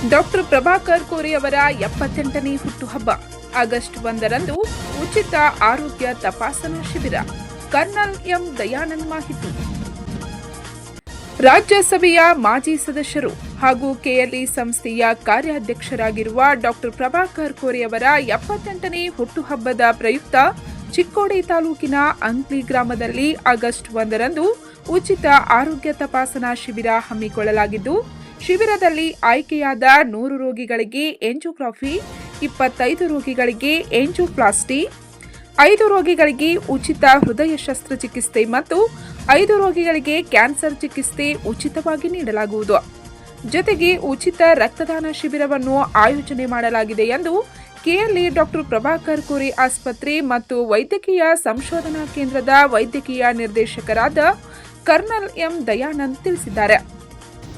Doctor Prabhakar Kore ಅವರ 78ನೇ ಹುಟ್ಟುಹಬ್ಬ August 1ರಂದು ಉಚಿತ ಆರೋಗ್ಯ ತಪಾಸಣಾ ಶಿಬಿರ. ಕರ್ನಲ್ ಎಂ ದಯಾನಂದ್ ಮಾಹಿತಿ. ರಾಜ್ಯಸಭೆಯ ಮಾಜಿ ಸದಸ್ಯರು ಹಾಗೂ ಕೆಎಲ್ಇ ಸಂಸ್ಥೆಯ ಕಾರ್ಯಾಧ್ಯಕ್ಷರಾಗಿರುವ ಡಾಕ್ಟರ್ ಪ್ರಭಾಕರ್ ಕೋರೆ ಅವರ 78ನೇ ಹುಟ್ಟುಹಬ್ಬದ ಪ್ರಯುಕ್ತ ಚಿಕ್ಕೋಡಿ ತಾಲೂಕಿನ ಅಂಕ್ಲಿ ಗ್ರಾಮದಲ್ಲಿ ಆಗಸ್ಟ್ 1ರಂದು ಉಚಿತ ಆರೋಗ್ಯ ತಪಾಸಣಾ ಶಿಬಿರ ಹಮ್ಮಿಕೊಳ್ಳಲಾಗಿದ್ದು, ಶಿಬಿರದಲ್ಲಿ ಆಯ್ಕೆಯಾದ 100 ರೋಗಿಗಳಿಗೆ ಎಂಜಿಯೋಗ್ರಫಿ, 25 ರೋಗಿಗಳಿಗೆ ಎಂಜಿಯೋಪ್ಲಾಸ್ಟಿ, 5 ರೋಗಿಗಳಿಗೆ ಉಚಿತ ಹೃದಯ ಶಸ್ತ್ರಚಿಕಿತ್ಸೆ ಮತ್ತು 5 ರೋಗಿಗಳಿಗೆ ಕ್ಯಾನ್ಸರ್ ಚಿಕಿತ್ಸೆ ಉಚಿತವಾಗಿ ನೀಡಲಾಗುವುದು. ಜೊತೆಗೆ ಉಚಿತ ರಕ್ತದಾನ ಶಿಬಿರವನ್ನು ಆಯೋಜನೆ ಮಾಡಲಾಗಿದೆ ಎಂದು ಕೆಎಲ್ಇ ಡಾಕ್ಟರ್ ಪ್ರಭಾಕರ್ ಕೋರೆ ಆಸ್ಪತ್ರೆ ಮತ್ತು ವೈದ್ಯಕೀಯ ಸಂಶೋಧನಾ ಕೇಂದ್ರದ ವೈದ್ಯಕೀಯ ನಿರ್ದೇಶಕರಾದ ಕರ್ನಲ್ ಎಂ ದಯಾನಂದ್ ತಿಳಿಸಿದ್ದಾರೆ.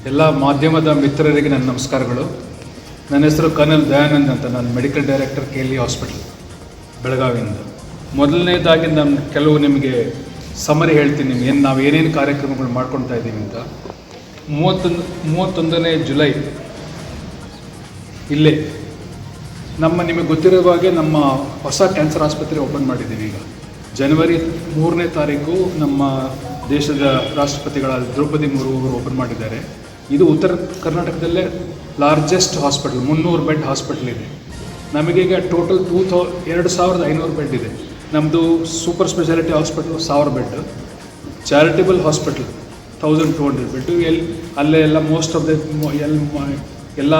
ಎಲ್ಲ ಮಾಧ್ಯಮದ ಮಿತ್ರರಿಗೆ ನನ್ನ ನಮಸ್ಕಾರಗಳು. ನನ್ನ ಹೆಸರು ಕರ್ನಲ್ ದಯಾನಂದ್ ಅಂತ. ನಾನು ಮೆಡಿಕಲ್ ಡೈರೆಕ್ಟರ್ ಕೆಎಲ್ಇ ಹಾಸ್ಪಿಟಲ್ ಬೆಳಗಾವಿಯಿಂದ. ಮೊದಲನೇದಾಗಿ ನಾನು ಕೆಲವು ನಿಮಗೆ ಸಮರಿ ಹೇಳ್ತೀನಿ, ನಾವು ಏನೇನು ಕಾರ್ಯಕ್ರಮಗಳು ಮಾಡ್ಕೊಳ್ತಾ ಇದ್ದೀವಿ ಅಂತ. 31ನೇ ಜುಲೈ ಇಲ್ಲೇ ನಿಮಗೆ ಗೊತ್ತಿರೋ ಹಾಗೆ ನಮ್ಮ ಹೊಸ ಕ್ಯಾನ್ಸರ್ ಆಸ್ಪತ್ರೆ ಓಪನ್ ಮಾಡಿದ್ದೀವಿ. ಈಗ ಜನವರಿ 3ನೇ ತಾರೀಕು ನಮ್ಮ ದೇಶದ ರಾಷ್ಟ್ರಪತಿಗಳಾದ ದ್ರೌಪದಿ ಮುರ್ಮು ಅವರು ಓಪನ್ ಮಾಡಿದ್ದಾರೆ. ಇದು ಉತ್ತರ ಕರ್ನಾಟಕದಲ್ಲೇ ಲಾರ್ಜೆಸ್ಟ್ ಹಾಸ್ಪಿಟಲ್, 300 ಬೆಡ್ ಹಾಸ್ಪಿಟಲ್ ಇದೆ. ನಮಗೀಗ ಟೋಟಲ್ 2500 ಬೆಡ್ ಇದೆ. ನಮ್ಮದು super speciality hospital 1000 bed, charitable hospital 1200 bed. ಅಲ್ಲೇ ಎಲ್ಲ ಮೋಸ್ಟ್ ಆಫ್ ದ ಎಲ್ಲ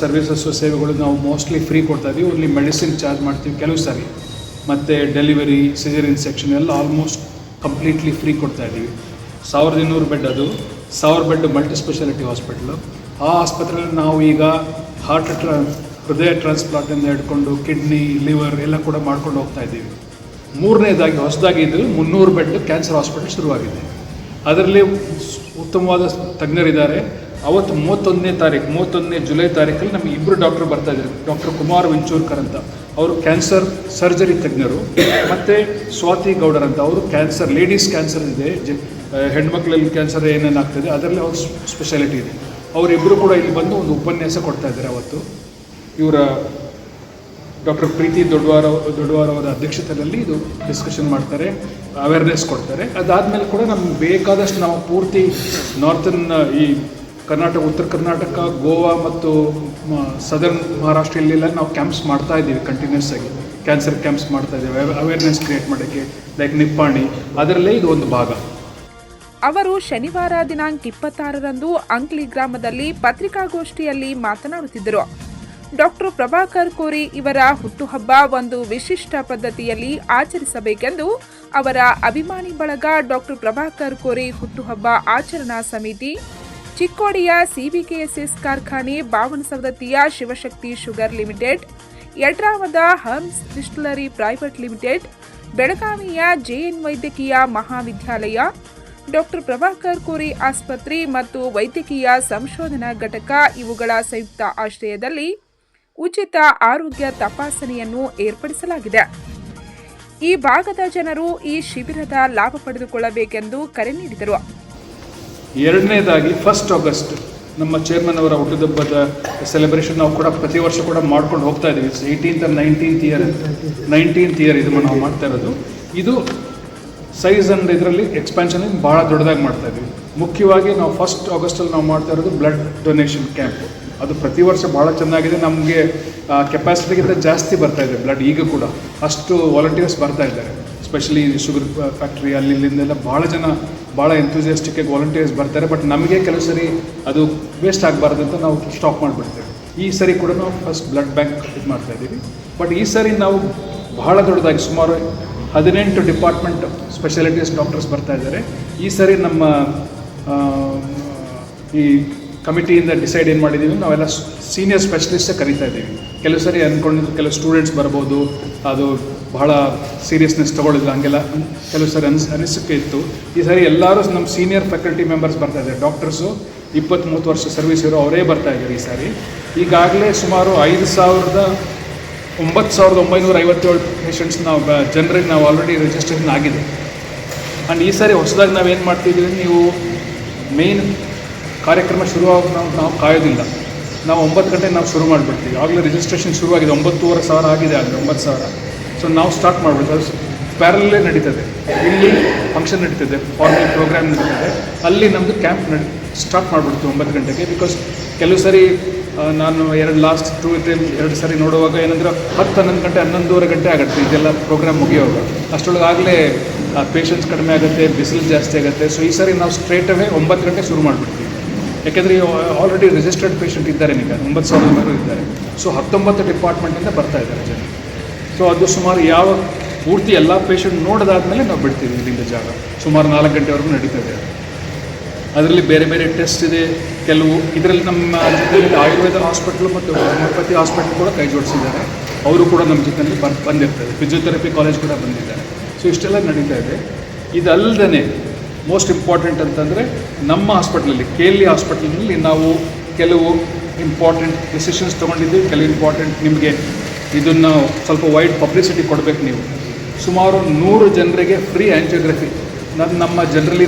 ಸರ್ವಿಸಸ್ಸು ಸೇವೆಗಳು ನಾವು ಮೋಸ್ಟ್ಲಿ ಫ್ರೀ ಕೊಡ್ತಾ ಇದ್ದೀವಿ. ಓನ್ಲಿ ಮೆಡಿಸಿನ್ ಚಾರ್ಜ್ ಮಾಡ್ತೀವಿ ಕೆಲವು ಸಾರಿ, ಮತ್ತು ಡೆಲಿವರಿ, ಸಿಸೇರಿಯನ್ ಸೆಕ್ಷನ್ ಎಲ್ಲ ಆಲ್ಮೋಸ್ಟ್ ಕಂಪ್ಲೀಟ್ಲಿ ಫ್ರೀ ಕೊಡ್ತಾ ಇದ್ದೀವಿ. 1200 ಬೆಡ್, ಅದು 1000 ಬೆಡ್ ಮಲ್ಟಿ ಸ್ಪೆಷಾಲಿಟಿ ಹಾಸ್ಪಿಟ್ಲು. ಆ ಆಸ್ಪತ್ರೆಯಲ್ಲಿ ನಾವು ಈಗ ಹೃದಯ ಟ್ರಾನ್ಸ್ಪ್ಲಾಂಟಿಂದ ಹಿಡ್ಕೊಂಡು ಕಿಡ್ನಿ, ಲಿವರ್ ಎಲ್ಲ ಕೂಡ ಮಾಡ್ಕೊಂಡು ಹೋಗ್ತಾ ಇದ್ದೀವಿ. 3ನೇದಾಗಿ ಹೊಸದಾಗಿ ಇದು 300 ಬೆಡ್ ಕ್ಯಾನ್ಸರ್ ಹಾಸ್ಪಿಟಲ್ ಶುರುವಾಗಿದೆ. ಅದರಲ್ಲಿ ಉತ್ತಮವಾದ ತಜ್ಞರಿದ್ದಾರೆ. ಅವತ್ತು 31ನೇ ಜುಲೈ ತಾರೀಕಲ್ಲಿ ನಮಗೆ 2 ಡಾಕ್ಟರ್ ಬರ್ತಾ ಇದ್ದಾರೆ. ಡಾಕ್ಟರ್ ಕುಮಾರ್ ವೆಂಚೂರ್ಕರ್ ಅಂತ, ಅವರು ಕ್ಯಾನ್ಸರ್ ಸರ್ಜರಿ ತಜ್ಞರು, ಮತ್ತು ಸ್ವಾತಿ ಗೌಡರ್ ಅಂತ, ಅವರು ಕ್ಯಾನ್ಸರ್, ಲೇಡೀಸ್ ಕ್ಯಾನ್ಸರ್ ಇದೆ, ಹೆಣ್ಮಕ್ಳಲ್ಲಿ ಕ್ಯಾನ್ಸರ್ ಏನೇನಾಗ್ತದೆ ಅದರಲ್ಲಿ ಅವ್ರ ಸ್ಪೆಷಾಲಿಟಿ ಇದೆ. ಅವರಿಬ್ಬರು ಕೂಡ ಇಲ್ಲಿ ಬಂದು ಒಂದು ಉಪನ್ಯಾಸ ಕೊಡ್ತಾ ಇದ್ದಾರೆ. ಅವತ್ತು ಇವರ ಡಾಕ್ಟರ್ ಪ್ರೀತಿ ದೊಡ್ಡವಾರ ಅವರ ಅಧ್ಯಕ್ಷತೆಯಲ್ಲಿ ಇದು ಡಿಸ್ಕಷನ್ ಮಾಡ್ತಾರೆ, ಅವೇರ್ನೆಸ್ ಕೊಡ್ತಾರೆ. ಅದಾದಮೇಲೆ ಕೂಡ ನಮ್ಗೆ ಬೇಕಾದಷ್ಟು ನಾವು ಪೂರ್ತಿ ನಾರ್ತರ್ನ್ ಈ ಕರ್ನಾಟಕ, ಉತ್ತರ ಕರ್ನಾಟಕ, ಗೋವಾ ಮತ್ತು ಸದರ್ನ್ ಮಹಾರಾಷ್ಟ್ರ ಇಲ್ಲೆಲ್ಲ ನಾವು ಕ್ಯಾಂಪ್ಸ್ ಮಾಡ್ತಾ ಇದ್ದೀವಿ. ಕಂಟಿನ್ಯೂಸ್ ಆಗಿ ಕ್ಯಾನ್ಸರ್ ಕ್ಯಾಂಪ್ಸ್ ಮಾಡ್ತಾ ಇದ್ದೀವಿ, ಅವೇರ್ನೆಸ್ ಕ್ರಿಯೇಟ್ ಮಾಡೋಕ್ಕೆ. ಲೈಕ್ ನಿಪ್ಪಾಣಿ, ಅದರಲ್ಲೇ ಇದು ಒಂದು ಭಾಗ. ಅವರು ಶನಿವಾರ ದಿನಾಂಕ 26ರಂದು ಅಂಕ್ಲಿ ಗ್ರಾಮದಲ್ಲಿ ಪತ್ರಿಕಾಗೋಷ್ಠಿಯಲ್ಲಿ ಮಾತನಾಡುತ್ತಿದ್ದರು. ಡಾಕ್ಟರ್ ಪ್ರಭಾಕರ್ ಕೋರೆ ಇವರ ಹುಟ್ಟುಹಬ್ಬ ಒಂದು ವಿಶಿಷ್ಟ ಪದ್ಧತಿಯಲ್ಲಿ ಆಚರಿಸಬೇಕೆಂದು ಅವರ ಅಭಿಮಾನಿ ಬಳಗ ಡಾಕ್ಟರ್ ಪ್ರಭಾಕರ್ ಕೋರೆ ಹುಟ್ಟುಹಬ್ಬ ಆಚರಣಾ ಸಮಿತಿ, ಚಿಕ್ಕೋಡಿಯ ಸಿಬಿಕೆಎಸ್ಎಸ್ ಕಾರ್ಖಾನೆ, ಬಾವನಸವದತ್ತಿಯ ಶಿವಶಕ್ತಿ ಶುಗರ್ ಲಿಮಿಟೆಡ್, ಯಡ್ರಾವದ ಹರ್ಮ್ಸ್ ಡಿಸ್ಟಿಲರಿ ಪ್ರೈವೇಟ್ ಲಿಮಿಟೆಡ್, ಬೆಳಗಾವಿಯ ಜೆಎನ್ ವೈದ್ಯಕೀಯ ಮಹಾವಿದ್ಯಾಲಯ, ಡಾಕ್ಟರ್ ಪ್ರಭಾಕರ್ ಕೋರೆ ಆಸ್ಪತ್ರೆ ಮತ್ತು ವೈದ್ಯಕೀಯ ಸಂಶೋಧನಾ ಘಟಕ ಇವುಗಳ ಸಂಯುಕ್ತ ಆಶ್ರಯದಲ್ಲಿ ಉಚಿತ ಆರೋಗ್ಯ ತಪಾಸಣೆಯನ್ನು ಏರ್ಪಡಿಸಲಾಗಿದೆ. ಈ ಭಾಗದ ಜನರು ಈ ಶಿಬಿರದ ಲಾಭ ಪಡೆದುಕೊಳ್ಳಬೇಕೆಂದು ಕರೆ ನೀಡಿದರು. 2ನೇದಾಗಿ 1 ಆಗಸ್ಟ್ ನಮ್ಮ ಚೇರ್ಮನ್ ಅವರ ಹುಟ್ಟುಹಬ್ಬದ ಸೆಲೆಬ್ರೇಷನ್ ನಾವು ಕೂಡ ಪ್ರತಿ ವರ್ಷ ಕೂಡ ಮಾಡ್ಕೊಂಡು ಹೋಗ್ತಾ ಇದ್ದೀವಿ. 18th and 19th ಇಯರ್ ಇದು ನಾವು ಮಾಡ್ತಾ ಇರೋದು. ಇದು ಸೈಜ್ ಅಂಡ್ ಇದರಲ್ಲಿ ಎಕ್ಸ್ಪ್ಯಾನ್ಷನ್ ಭಾಳ ದೊಡ್ಡದಾಗಿ ಮಾಡ್ತಾ ಇದ್ದೀವಿ. ಮುಖ್ಯವಾಗಿ ನಾವು 1 ಆಗಸ್ಟಲ್ಲಿ ನಾವು ಮಾಡ್ತಾ ಇರೋದು ಬ್ಲಡ್ ಡೊನೇಷನ್ ಕ್ಯಾಂಪ್. ಅದು ಪ್ರತಿ ವರ್ಷ ಭಾಳ ಚೆನ್ನಾಗಿದೆ. ನಮಗೆ ಕೆಪಾಸಿಟಿಗಿಂತ ಜಾಸ್ತಿ ಬರ್ತಾ ಇದೆ ಬ್ಲಡ್. ಈಗ ಕೂಡ ಅಷ್ಟು ವಾಲಂಟಿಯರ್ಸ್ ಬರ್ತಾ ಇದ್ದಾರೆ. ಸ್ಪೆಷಲಿ ಶುಗರ್ ಫ್ಯಾಕ್ಟ್ರಿ ಇಲ್ಲಿಂದೆಲ್ಲ ಭಾಳ ಜನ, ಭಾಳ ಎಂಥೂಸಿಯಾಸ್ಟಿಕ್ಕಾಗಿ ವಾಲಂಟಿಯರ್ಸ್ ಬರ್ತಾರೆ. ಬಟ್ ನಮಗೆ ಕೆಲವು ಸರಿ ಅದು ವೇಸ್ಟ್ ಆಗಬಾರ್ದು ಅಂತ ನಾವು ಸ್ಟಾಪ್ ಮಾಡಿಬಿಡ್ತೇವೆ. ಈ ಸರಿ ಕೂಡ ನಾವು ಫಸ್ಟ್ ಬ್ಲಡ್ ಬ್ಯಾಂಕ್ ಇದು ಮಾಡ್ತಾ ಇದ್ದೀವಿ. ಬಟ್ ಈ ಸರಿ ನಾವು ಬಹಳ ದೊಡ್ಡದಾಗಿ ಸುಮಾರು 18 ಡಿಪಾರ್ಟ್ಮೆಂಟ್ ಸ್ಪೆಷಾಲಿಟೀಸ್ ಡಾಕ್ಟರ್ಸ್ ಬರ್ತಾ ಇದ್ದಾರೆ. ಈ ಸರಿ ನಮ್ಮ ಈ ಕಮಿಟಿಯಿಂದ ಡಿಸೈಡ್ ಏನು ಮಾಡಿದ್ದೀವಿ, ನಾವೆಲ್ಲ ಸೀನಿಯರ್ ಸ್ಪೆಷಲಿಸ್ಟೇ ಕರೀತಾ ಇದ್ದೀವಿ. ಕೆಲವು ಸರಿ ಅಂದ್ಕೊಂಡಿದ್ದು ಕೆಲವು ಸ್ಟೂಡೆಂಟ್ಸ್ ಬರ್ಬೋದು, ಅದು ಬಹಳ ಸೀರಿಯಸ್ನೆಸ್ ತೊಗೊಳಿಲ್ಲ, ಹಂಗೆಲ್ಲ ಕೆಲವು ಸರಿ ಅನಿಸಿಕೆ ಇತ್ತು. ಈ ಸರಿ ಎಲ್ಲರೂ ನಮ್ಮ ಸೀನಿಯರ್ ಫ್ಯಾಕಲ್ಟಿ ಮೆಂಬರ್ಸ್ ಬರ್ತಾ ಇದ್ದಾರೆ. ಡಾಕ್ಟರ್ಸು 20-30 ವರ್ಷ ಸರ್ವಿಸ್ ಇರೋ ಅವರೇ ಬರ್ತಾ ಇದ್ದಾರೆ. ಈ ಸಾರಿ ಈಗಾಗಲೇ ಸುಮಾರು 9,957 ಪೇಷಂಟ್ಸ್ ಜನರಿಗೆ ನಾವು ಆಲ್ರೆಡಿ ರಿಜಿಸ್ಟ್ರೇಷನ್ ಆಗಿದೆ. ಆ್ಯಂಡ್ ಈ ಸಾರಿ ಹೊಸದಾಗಿ ನಾವೇನು ಮಾಡ್ತಿದ್ದೀವಿ, ನೀವು ಮೇನ್ ಕಾರ್ಯಕ್ರಮ ಶುರುವಾಗ ನಾವು ಕಾಯೋದಿಲ್ಲ. ನಾವು 9 ಗಂಟೆಗೆ ನಾವು ಶುರು ಮಾಡಿಬಿಡ್ತೀವಿ. ಆಗಲೇ ರಿಜಿಸ್ಟ್ರೇಷನ್ ಶುರುವಾಗಿದೆ, 9,500 ಆಗಿದೆ, ಆಗಲಿ 9,000. ಸೊ ನಾವು ಸ್ಟಾರ್ಟ್ ಮಾಡಿಬಿಡ್ತೀವಿ. ಪ್ಯಾರಲಲ್ಲೇ ನಡೀತದೆ. ಇಲ್ಲಿ ಫಂಕ್ಷನ್ ನಡೀತದೆ, ಫಾರ್ಮಲ್ ಪ್ರೋಗ್ರಾಮ್ ನಡೀತದೆ, ಅಲ್ಲಿ ನಮ್ಮದು ಕ್ಯಾಂಪ್ ಸ್ಟಾರ್ಟ್ ಮಾಡಿಬಿಡ್ತೀವಿ 9 ಗಂಟೆಗೆ. ಬಿಕಾಸ್ ಕೆಲವು ಸರಿ ನಾನು ಲಾಸ್ಟ್ 2 ಸರಿ ನೋಡುವಾಗ ಏನಂದ್ರೆ 10-11 ಗಂಟೆ 11:30 ಗಂಟೆ ಆಗುತ್ತೆ ಇದೆಲ್ಲ ಪ್ರೋಗ್ರಾಮ್ ಮುಗಿಯೋವಾಗ. ಅಷ್ಟರೊಳಗೆ ಆಗಲೇ ಪೇಷನ್ಸ್ ಕಡಿಮೆ ಆಗುತ್ತೆ, ಬಿಸಿಲು ಜಾಸ್ತಿ ಆಗುತ್ತೆ. ಸೊ ಈ ಸರಿ ನಾವು ಸ್ಟ್ರೇಟ್ ಅವೇ 9 ಗಂಟೆ ಶುರು ಮಾಡಿಬಿಡ್ತೀವಿ. ಯಾಕೆಂದರೆ ಆಲ್ರೆಡಿ ರಿಜಿಸ್ಟರ್ಡ್ ಪೇಷಂಟ್ ಇದ್ದಾರೆ, ಈಗ 9,000 ಮೇಲೂ ಇದ್ದಾರೆ. ಸೊ 19 ಡಿಪಾರ್ಟ್ಮೆಂಟಿಂದ ಬರ್ತಾ ಇದ್ದಾರೆ ಜನ. ಸೊ ಅದು ಸುಮಾರು ಪೂರ್ತಿ ಎಲ್ಲ ಪೇಷಂಟ್ ನೋಡಿದಾದ್ಮೇಲೆ ನಾವು ಬಿಡ್ತೀವಿ ಇಲ್ಲಿಂದ ಜಾಗ. ಸುಮಾರು 4 ಗಂಟೆವರೆಗೂ ನಡೀತದೆ. ಅದರಲ್ಲಿ ಬೇರೆ ಬೇರೆ ಟೆಸ್ಟ್ ಇದೆ ಕೆಲವು. ಇದರಲ್ಲಿ ನಮ್ಮ ಜೊತೆಯಲ್ಲಿ ಆಯುರ್ವೇದ ಹಾಸ್ಪಿಟ್ಲು ಮತ್ತು ಹೋಮಿಯೋಪತಿ ಹಾಸ್ಪಿಟ್ಲ್ ಕೂಡ ಕೈ ಜೋಡಿಸಿದ್ದಾರೆ. ಅವರು ಕೂಡ ನಮ್ಮ ಜೊತೆಯಲ್ಲಿ ಬಂದಿರ್ತಾರೆ. ಫಿಸಿಯೋಥೆರಪಿ ಕಾಲೇಜ್ ಕೂಡ ಬಂದಿದ್ದಾರೆ. ಸೊ ಇಷ್ಟೆಲ್ಲ ನಡೀತಾ ಇದೆ. ಇದಲ್ಲದೆ ಮೋಸ್ಟ್ ಇಂಪಾರ್ಟೆಂಟ್ ಅಂತಂದರೆ ನಮ್ಮ ಹಾಸ್ಪಿಟ್ಲಲ್ಲಿ KLE ಹಾಸ್ಪಿಟ್ಲಲ್ಲಿ ನಾವು ಕೆಲವು ಇಂಪಾರ್ಟೆಂಟ್ ಡಿಸಿಷನ್ಸ್ ತೊಗೊಂಡಿದ್ದೀವಿ. ಕೆಲವು ಇಂಪಾರ್ಟೆಂಟ್ ನಿಮಗೆ ಇದನ್ನು ಸ್ವಲ್ಪ ವೈಡ್ ಪಬ್ಲಿಸಿಟಿ ಕೊಡಬೇಕು ನೀವು. ಸುಮಾರು 100 ಜನರಿಗೆ ಫ್ರೀ ಆ್ಯಂಜಿಯೋಗ್ರಫಿ ನಮ್ಮ ಜನರಲ್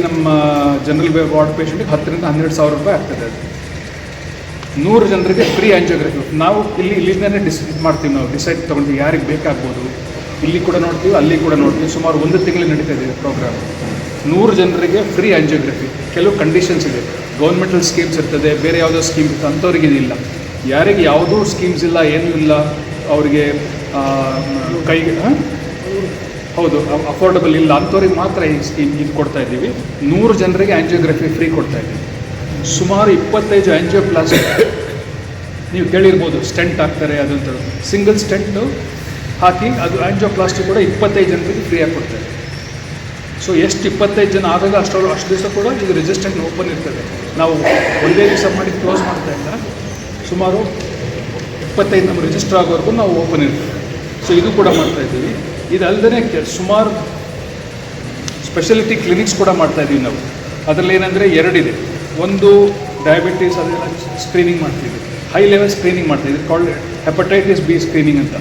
ವಾರ್ಡ್ ಪೇಷಂಟಿಗೆ 10,000 to 12,000 ರೂಪಾಯಿ ಆಗ್ತದೆ. ಅದು 100 ಜನರಿಗೆ ಫ್ರೀ ಆ್ಯಂಜಿಯೋಗ್ರಫಿ ನಾವು ಇಲ್ಲಿಂದನೇ ಮಾಡ್ತೀವಿ. ನಾವು ಡಿಸೈಡ್ ತೊಗೊಂಡು ಯಾರಿಗೆ ಬೇಕಾಗ್ಬೋದು. ಇಲ್ಲಿ ಕೂಡ ನೋಡ್ತೀವಿ, ಅಲ್ಲಿ ಕೂಡ ನೋಡ್ತೀವಿ. ಸುಮಾರು 1 ತಿಂಗಳು ನಡೀತಾ ಇದೆ ಪ್ರೋಗ್ರಾಮ್. 100 ಜನರಿಗೆ ಫ್ರೀ ಆ್ಯಂಜಿಯೋಗ್ರಫಿ. ಕೆಲವು ಕಂಡೀಷನ್ಸ್ ಇದೆ, ಗೌರ್ಮೆಂಟಲ್ ಸ್ಕೀಮ್ಸ್ ಇರ್ತದೆ, ಬೇರೆ ಯಾವುದೋ ಸ್ಕೀಮ್ ಇರ್ತದೆ, ಅಂಥವ್ರಿಗೆ ಇದಿಲ್ಲ. ಯಾರಿಗೆ ಯಾವುದೂ ಸ್ಕೀಮ್ಸ್ ಇಲ್ಲ, ಏನೂ ಇಲ್ಲ, ಅವರಿಗೆ ಕೈಗೆ ಹೌದು ಅಫೋರ್ಡಬಲ್ ಇಲ್ಲ ಅಂಥವ್ರಿಗೆ ಮಾತ್ರ ಈ ಸ್ಕೀಮ್ ಇದು ಕೊಡ್ತಾ ಇದ್ದೀವಿ. 100 ಜನರಿಗೆ ಆ್ಯಂಜಿಯೋಗ್ರಫಿ ಫ್ರೀ ಕೊಡ್ತಾ ಇದ್ದೀವಿ. ಸುಮಾರು 25 ಆ್ಯಂಜಿಯೋಪ್ಲಾಸ್ಟಿ ನೀವು ಕೇಳಿರ್ಬೋದು, ಸ್ಟೆಂಟ್ ಹಾಕ್ತಾರೆ ಅದಂತ. ಸಿಂಗಲ್ ಸ್ಟೆಂಟು ಹಾಕಿ ಅದು ಆ್ಯಂಜಿಯೋಪ್ಲಾಸ್ಟಿ ಕೂಡ 25 ಜನರಿಗೆ ಫ್ರೀಯಾಗಿ ಕೊಡ್ತಾರೆ. ಸೊ ಎಷ್ಟು 25 ಜನ ಆದಾಗ ಅಷ್ಟು ದಿವಸ ಕೂಡ ಇದು ರಿಜಿಸ್ಟ್ರೇಷನ್ ಓಪನ್ ಇರ್ತದೆ. ನಾವು ಒಂದೇ ದಿವಸ ಮಾಡಿ ಕ್ಲೋಸ್ ಮಾಡ್ತಾ ಇಲ್ಲ, ಸುಮಾರು 25 ನಮ್ಮ ರಿಜಿಸ್ಟರ್ ಆಗೋವರೆಗೂ ನಾವು ಓಪನ್ ಇರ್ತದೆ. ಸೊ ಇದು ಕೂಡ ಮಾಡ್ತಾಯಿದ್ದೀವಿ. ಇದಲ್ಲದೆ ಸುಮಾರು ಸ್ಪೆಷಾಲಿಟಿ ಕ್ಲಿನಿಕ್ಸ್ ಕೂಡ ಮಾಡ್ತಾಯಿದ್ದೀವಿ ನಾವು. ಅದರಲ್ಲಿ ಏನಂದರೆ 2 ಇದೆ. ಒಂದು ಡಯಾಬಿಟೀಸ್ ಅದೆಲ್ಲ ಸ್ಕ್ರೀನಿಂಗ್ ಮಾಡ್ತೀವಿ, ಹೈ ಲೆವೆಲ್ ಸ್ಕ್ರೀನಿಂಗ್ ಮಾಡ್ತೀವಿ. ಕಾಲ್ಡ್ ಹೆಪಟೈಟಿಸ್ B ಸ್ಕ್ರೀನಿಂಗ್ ಅಂತ.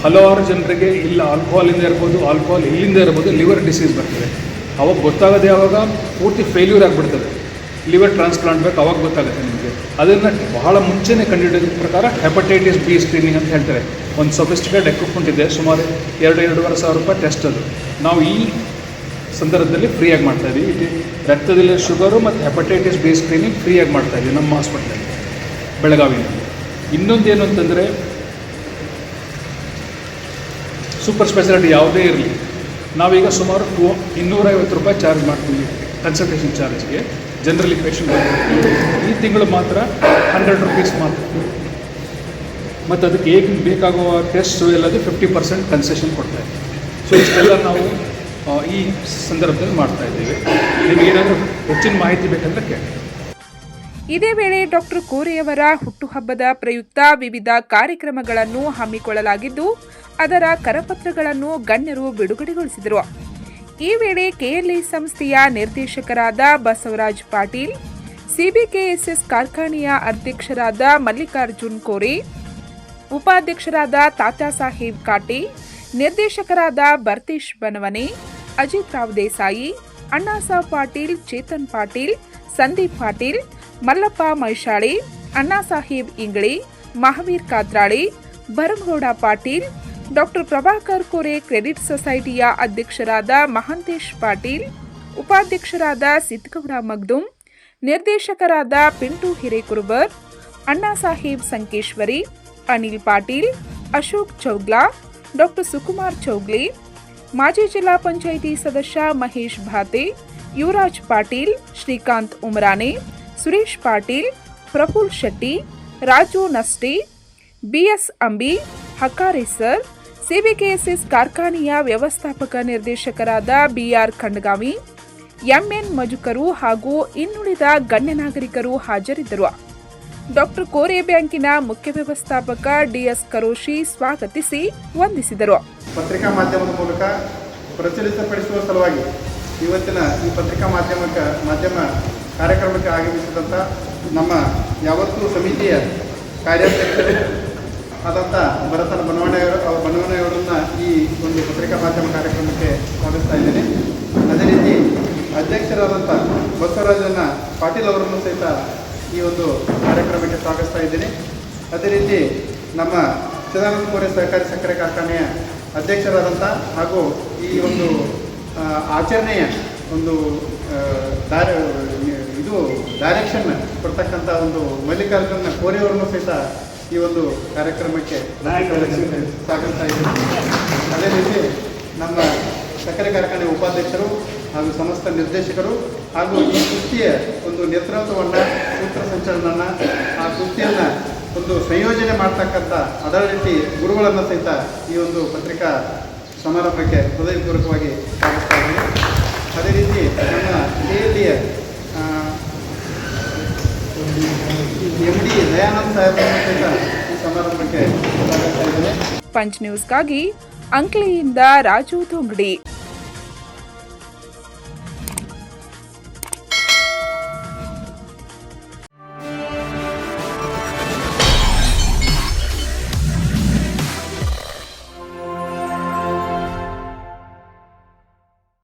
ಹಲವಾರು ಜನರಿಗೆ ಇಲ್ಲ ಆಲ್ಕೋಹಾಲಿಂದ ಇರ್ಬೋದು, ಆಲ್ಕೋಹಾಲ್ ಇಲ್ಲಿಂದ ಇರ್ಬೋದು, ಲಿವರ್ ಡಿಸೀಸ್ ಬರ್ತದೆ. ಅವಾಗ ಗೊತ್ತಾಗೋದು ಯಾವಾಗ ಪೂರ್ತಿ ಫೇಲ್ಯೂರ್ ಆಗಿಬಿಡ್ತದೆ, ಲಿವರ್ ಟ್ರಾನ್ಸ್ಪ್ಲಾಂಟ್ ಬೇಕು, ಅವಾಗ ಗೊತ್ತಾಗುತ್ತೆ ನಿಮಗೆ. ಅದನ್ನು ಬಹಳ ಮುಂಚೆನೇ ಕಂಡುಹಿಡಿದ ಪ್ರಕಾರ ಹೆಪಟೈಟಿಸ್ B ಸ್ಕ್ರೀನಿಂಗ್ ಅಂತ ಹೇಳ್ತಾರೆ. ಒಂದು ಸೊಫಿಸ್ಟಿಕೇಟ್ ಎಕ್ವಿಪ್ಮೆಂಟ್ ಇದೆ, ಸುಮಾರು 2,500 ರೂಪಾಯಿ ಟೆಸ್ಟ್. ಅದು ನಾವು ಈ ಸಂದರ್ಭದಲ್ಲಿ ಫ್ರೀಯಾಗಿ ಮಾಡ್ತಾಯಿದ್ದೀವಿ. ಇದು ರಕ್ತದಲ್ಲಿ ಶುಗರು ಮತ್ತು ಹೆಪಟೈಟಿಸ್ B ಸ್ಕ್ರೀನಿಂಗ್ ಫ್ರೀಯಾಗಿ ಮಾಡ್ತಾಯಿದ್ದೀವಿ ನಮ್ಮ ಹಾಸ್ಪಿಟ್ಲಲ್ಲಿ ಬೆಳಗಾವಿಯಲ್ಲಿ. ಇನ್ನೊಂದೇನು ಅಂತಂದರೆ ಸೂಪರ್ ಸ್ಪೆಷಾಲಿಟಿ ಯಾವುದೇ ಇರಲಿ, ನಾವೀಗ ಸುಮಾರು 250 ರೂಪಾಯಿ ಚಾರ್ಜ್ ಮಾಡ್ತೀವಿ ಕನ್ಸಲ್ಟೇಷನ್ ಚಾರ್ಜ್ಗೆ. ಜನರಲಿ ಪೇಷಂಟ್ ಈ ತಿಂಗಳು ಮಾತ್ರ 100 ರೂಪೀಸ್ ಮಾತ್ರ. ಮತ್ತು ಅದಕ್ಕೆ ಹೇಗೆ ಬೇಕಾಗುವ ಟೆಸ್ಟು ಎಲ್ಲದು 50% ಕನ್ಸೆಷನ್ ಕೊಡ್ತಾಯಿದ್ದೀವಿ. ಸೊ ಇಷ್ಟೆಲ್ಲ ನಾವು ಈ ಸಂದರ್ಭದಲ್ಲಿ ಮಾಡ್ತಾಯಿದ್ದೀವಿ. ನಿಮಗೇನಾದರೂ ಹೆಚ್ಚಿನ ಮಾಹಿತಿ ಬೇಕಂದರೆ ಕೇಳಿ. ಇದೇ ವೇಳೆ ಡಾಕ್ಟರ್ ಕೋರೆಯವರ ಹುಟ್ಟುಹಬ್ಬದ ಪ್ರಯುಕ್ತ ವಿವಿಧ ಕಾರ್ಯಕ್ರಮಗಳನ್ನು ಹಮ್ಮಿಕೊಳ್ಳಲಾಗಿದ್ದು, ಅದರ ಕರಪತ್ರಗಳನ್ನು ಗಣ್ಯರು ಬಿಡುಗಡೆಗೊಳಿಸಿದರು. ಈ ವೇಳೆ KLE ಸಂಸ್ಥೆಯ ನಿರ್ದೇಶಕರಾದ ಬಸವರಾಜ್ ಪಾಟೀಲ್, CBKSS ಕಾರ್ಖಾನೆಯ ಅಧ್ಯಕ್ಷರಾದ ಮಲ್ಲಿಕಾರ್ಜುನ್ ಕೋರೆ, ಉಪಾಧ್ಯಕ್ಷರಾದ ತಾತ್ಯಾಸಾಹೇಬ್ ಕಾಟೆ, ನಿರ್ದೇಶಕರಾದ ಭರ್ತೇಶ್ ಬನವನೆ, ಅಜಿತ್ ರಾವ್ ದೇಸಾಯಿ, ಅಣ್ಣಾಸಾಬ್ ಪಾಟೀಲ್, ಚೇತನ್ ಪಾಟೀಲ್, ಸಂದೀಪ್ ಪಾಟೀಲ್, ಮಲ್ಲಪ್ಪ ಮೈಶಾಳೆ, ಅಣ್ಣಾಸಾಹೇಬ್ ಇಂಗಳೆ, ಮಹಾವೀರ್ ಕಾತ್ರಾಳೆ, ಭರಮಗೌಡ ಪಾಟೀಲ್, ಡಾಕ್ಟರ್ ಪ್ರಭಾಕರ್ ಕೋರೆ ಕ್ರೆಡಿಟ್ ಸೊಸೈಟಿಯ ಅಧ್ಯಕ್ಷರಾದ ಮಹಾಂತೇಶ್ ಪಾಟೀಲ್, ಉಪಾಧ್ಯಕ್ಷರಾದ ಸಿದ್ಗೌಡ ಮಗ್ದುಮ್, ನಿರ್ದೇಶಕರಾದ ಪಿಂಟು ಹಿರೇಕುರುಬರ್, ಅಣ್ಣಾಸಾಹೇಬ್ ಸಂಕೇಶ್ವರಿ, ಅನಿಲ್ ಪಾಟೀಲ್, ಅಶೋಕ್ ಚೌಗ್ಲಾ, ಡಾಕ್ಟರ್ ಸುಕುಮಾರ್ ಚೌಗ್ಲೆ, ಮಾಜಿ ಜಿಲ್ಲಾ ಪಂಚಾಯಿತಿ ಸದಸ್ಯ ಮಹೇಶ್ ಭಾತೆ, ಯುವರಾಜ್ ಪಾಟೀಲ್, ಶ್ರೀಕಾಂತ್ ಉಮರಾನೆ, ಸುರೇಶ್ ಪಾಟೀಲ್, ಪ್ರಫುಲ್ ಶೆಟ್ಟಿ, ರಾಜು ನಸ್ಟಿ, BS ಅಂಬಿ, ಹಕಾರೇಸರ್, CBKSS ಕಾರ್ಖಾನೆಯ ವ್ಯವಸ್ಥಾಪಕ ನಿರ್ದೇಶಕರಾದ BR ಖಂಡಗಾವಿ, MN ಮಜುಕರು ಹಾಗೂ ಇನ್ನುಳಿದ ಗಣ್ಯ ನಾಗರಿಕರು ಹಾಜರಿದ್ದರು. ಡಾಕ್ಟರ್ ಕೋರೆ ಬ್ಯಾಂಕಿನ ಮುಖ್ಯ ವ್ಯವಸ್ಥಾಪಕ DS ಕರೋಶಿ ಸ್ವಾಗತಿಸಿ ವಂದಿಸಿದರು. ಪತ್ರಿಕಾ ಮಾಧ್ಯಮದ ಮೂಲಕ ಪ್ರಚಲಿತಪಡಿಸುವ ಸಲುವಾಗಿ ಇವತ್ತಿನ ಈ ಪತ್ರಿಕಾ ಮಾಧ್ಯಮ ಕಾರ್ಯಕ್ರಮಕ್ಕೆ ಆಗಮಿಸಿದಂಥ ನಮ್ಮ ಯಾವತ್ತೂ ಸಮಿತಿಯ ಕಾರ್ಯಾಧ್ಯಕ್ಷರು ಆದಂಥ ಭರತನ ಬನವಣ್ಣಯವರನ್ನು ಈ ಒಂದು ಪತ್ರಿಕಾ ಮಾಧ್ಯಮ ಕಾರ್ಯಕ್ರಮಕ್ಕೆ ಸ್ವಾಗತಿಸ್ತಾ ಇದ್ದೇನೆ. ಅದೇ ರೀತಿ ಅಧ್ಯಕ್ಷರಾದಂಥ ಬಸವರಾಜನ ಪಾಟೀಲ್ ಅವರನ್ನು ಸಹಿತ ಈ ಒಂದು ಕಾರ್ಯಕ್ರಮಕ್ಕೆ ಸ್ವಾಗತಿಸ್ತಾ ಇದ್ದೇನೆ. ಅದೇ ರೀತಿ ನಮ್ಮ ಸದಾನಂದ ಕೋರೆ ಸಹಕಾರಿ ಸಕ್ಕರೆ ಕಾರ್ಖಾನೆಯ ಅಧ್ಯಕ್ಷರಾದಂಥ ಹಾಗೂ ಈ ಒಂದು ಆಚರಣೆಯ ಒಂದು ಡೈರೆಕ್ಷನ್ ಕೊಡ್ತಕ್ಕಂಥ ಒಂದು ಮಲ್ಲಿಕಾರ್ಜುನ ಕೋರೆಯವರನ್ನು ಸಹಿತ ಈ ಒಂದು ಕಾರ್ಯಕ್ರಮಕ್ಕೆ ಸ್ವಾಗತ ಇದೆ. ಅದೇ ರೀತಿ ನಮ್ಮ ಸಕ್ಕರೆ ಕಾರ್ಖಾನೆ ಉಪಾಧ್ಯಕ್ಷರು ಹಾಗೂ ಸಮಸ್ತ ನಿರ್ದೇಶಕರು ಹಾಗೂ ಈ ಕುಸ್ತಿಯ ಒಂದು ನೇತೃತ್ವವನ್ನು ಸೂತ್ರ ಸಂಚಲನವನ್ನು ಆ ಕುಸ್ತಿಯನ್ನು ಒಂದು ಸಂಯೋಜನೆ ಮಾಡ್ತಕ್ಕಂಥ ಅಡಳಿತಿ ಗುರುಗಳನ್ನು ಸಹಿತ ಈ ಒಂದು ಪತ್ರಿಕಾ ಸಮಾರಂಭಕ್ಕೆ ಹೃದಯಪೂರ್ವಕವಾಗಿ ಸ್ವಾಗತಿಸ್ತಾ ಇದ್ದೀನಿ. ಅದೇ ರೀತಿ ನಮ್ಮ KLEಯ MD ದಯಾನಂದ್ ಸಾಹೇಬರನ್ನು ಸಹಿತ ಈ ಸಮಾರಂಭಕ್ಕೆ ಸ್ವಾಗತಿಸ್ತಾ ಇದ್ದೇನೆ. ಪಂಚ್ ನ್ಯೂಸ್ಗಾಗಿ ಅಂಕ್ಲಿಯಿಂದ ರಾಜು ದೊಂಗಡಿ.